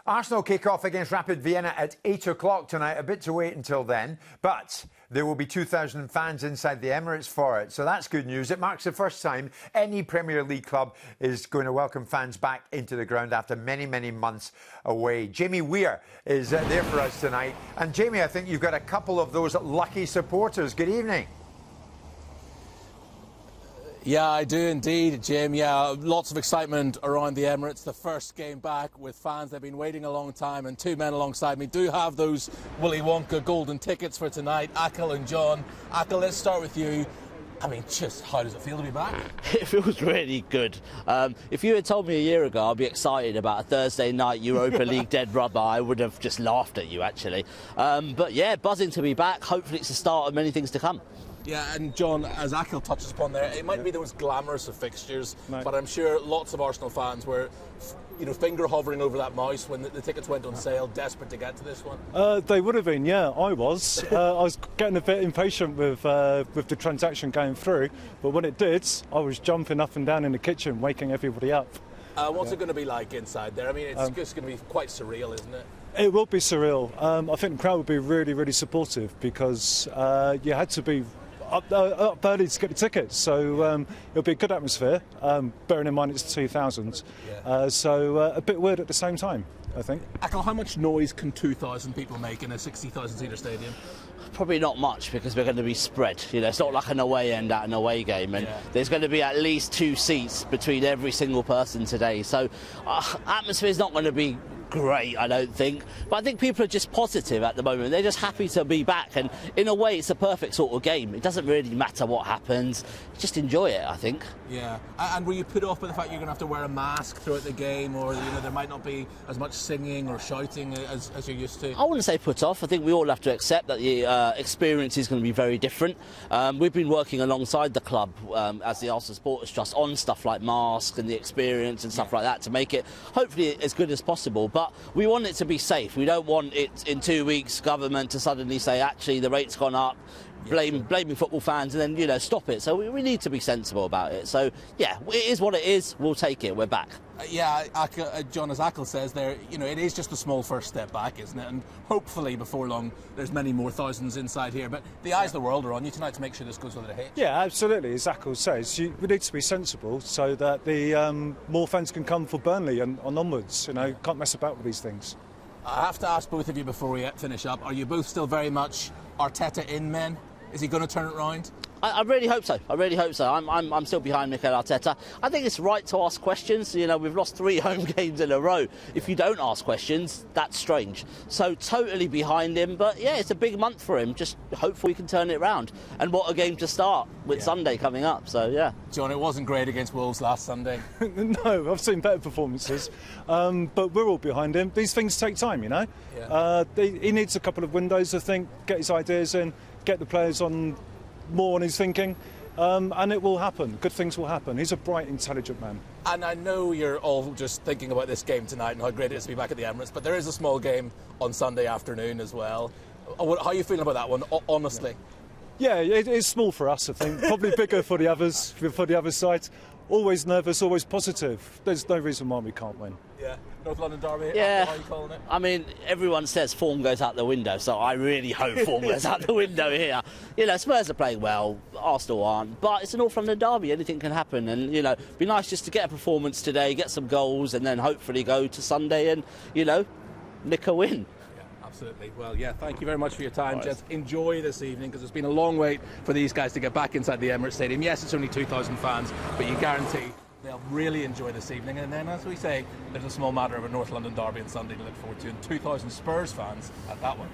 Arsenal kick off against Rapid Vienna at 8 o'clock tonight. A bit to wait until then, but there will be 2,000 fans inside the Emirates for it. So that's good news. It marks the first time any Premier League club is going to welcome fans back into the ground after many, many months away. Jamie Weir is there for us tonight. And Jamie, I think you've got a couple of those lucky supporters. Good evening. Yeah, I do indeed, Jim. Yeah, lots of excitement around the Emirates. The first game back with fans. They've been waiting a long time, and two men alongside me do have those Willy Wonka golden tickets for tonight, Akhil and John. Akhil, let's start with you. I mean, just how does it feel to be back? It feels really good. If you had told me a year ago I'd be excited about a Thursday night Europa League dead rubber, I would have just laughed at you, actually. But yeah, buzzing to be back. Hopefully it's the start of many things to come. Yeah, and John, as Akhil touches upon there, it might be the most glamorous of fixtures, but I'm sure lots of Arsenal fans were, finger hovering over that mouse when the tickets went on sale, desperate to get to this one. They would have been, yeah. I was. I was getting a bit impatient with the transaction going through, but when it did, I was jumping up and down in the kitchen, waking everybody up. What's it going to be like inside there? I mean, it's just going to be quite surreal, isn't it? It will be surreal. I think the crowd will be really, really supportive because you had to be up early to get the tickets, so it'll be a good atmosphere, bearing in mind it's 2,000, so a bit weird at the same time, I think. Akhil, how much noise can 2,000 people make in a 60,000 seater stadium? Probably not much, because we're going to be spread. It's not like an away end at an away game, and there's going to be at least 2 seats between every single person today, so atmosphere is not going to be great, I don't think, but I think people are just positive at the moment. They're just happy to be back, and in a way it's a perfect sort of game. It doesn't really matter what happens, just enjoy it, I think. Yeah, and were you put off by the fact you're going to have to wear a mask throughout the game, or there might not be as much singing or shouting as you're used to? I wouldn't say put off. I think we all have to accept that the experience is going to be very different. We've been working alongside the club as the Arsenal Supporters Trust on stuff like masks and the experience and stuff like that to make it hopefully as good as possible, but we want it to be safe. We don't want it in 2 weeks government to suddenly say actually the rate's gone up, blaming football fans, and then stop it. So we need to be sensible about it. So yeah, it is what it is. We'll take it. We're back. John, as Akhil says there, it is just a small first step back, isn't it? And hopefully before long there's many more thousands inside here, but the eyes of the world are on you tonight to make sure this goes with it hits. Yeah, absolutely. As Akhil says, we need to be sensible so that the more fans can come for Burnley and onwards. Can't mess about with these things. I have to ask both of you before we finish up, are you both still very much Arteta in men? Is he going to turn it round? I really hope so. I really hope so. I'm still behind Mikel Arteta. I think it's right to ask questions. We've lost 3 home games in a row. If you don't ask questions, that's strange. So totally behind him. But yeah, it's a big month for him. Just hopefully we can turn it round. And what a game to start with Sunday coming up. So yeah. John, it wasn't great against Wolves last Sunday. No, I've seen better performances. But we're all behind him. These things take time, he needs a couple of windows, I think, get his ideas in, get the players more on his thinking, and it will happen. Good things will happen. He's a bright, intelligent man. And I know you're all just thinking about this game tonight and how great it is to be back at the Emirates, but there is a small game on Sunday afternoon as well. How are you feeling about that one, honestly? Yeah, it is small for us, I think. Probably bigger for the others, for the other side. Always nervous, always positive. There's no reason why we can't win. Yeah, North London derby. Yeah, how are you calling it? I mean, everyone says form goes out the window, so I really hope form goes out the window here. Spurs are playing well, Arsenal aren't, but it's a North London derby. Anything can happen, and be nice just to get a performance today, get some goals, and then hopefully go to Sunday and nick a win. Absolutely. Well, yeah, thank you very much for your time, gents. Enjoy this evening, because it's been a long wait for these guys to get back inside the Emirates Stadium. Yes, it's only 2,000 fans, but you guarantee they'll really enjoy this evening. And then, as we say, there's a small matter of a North London derby on Sunday to look forward to, and 2,000 Spurs fans at that one.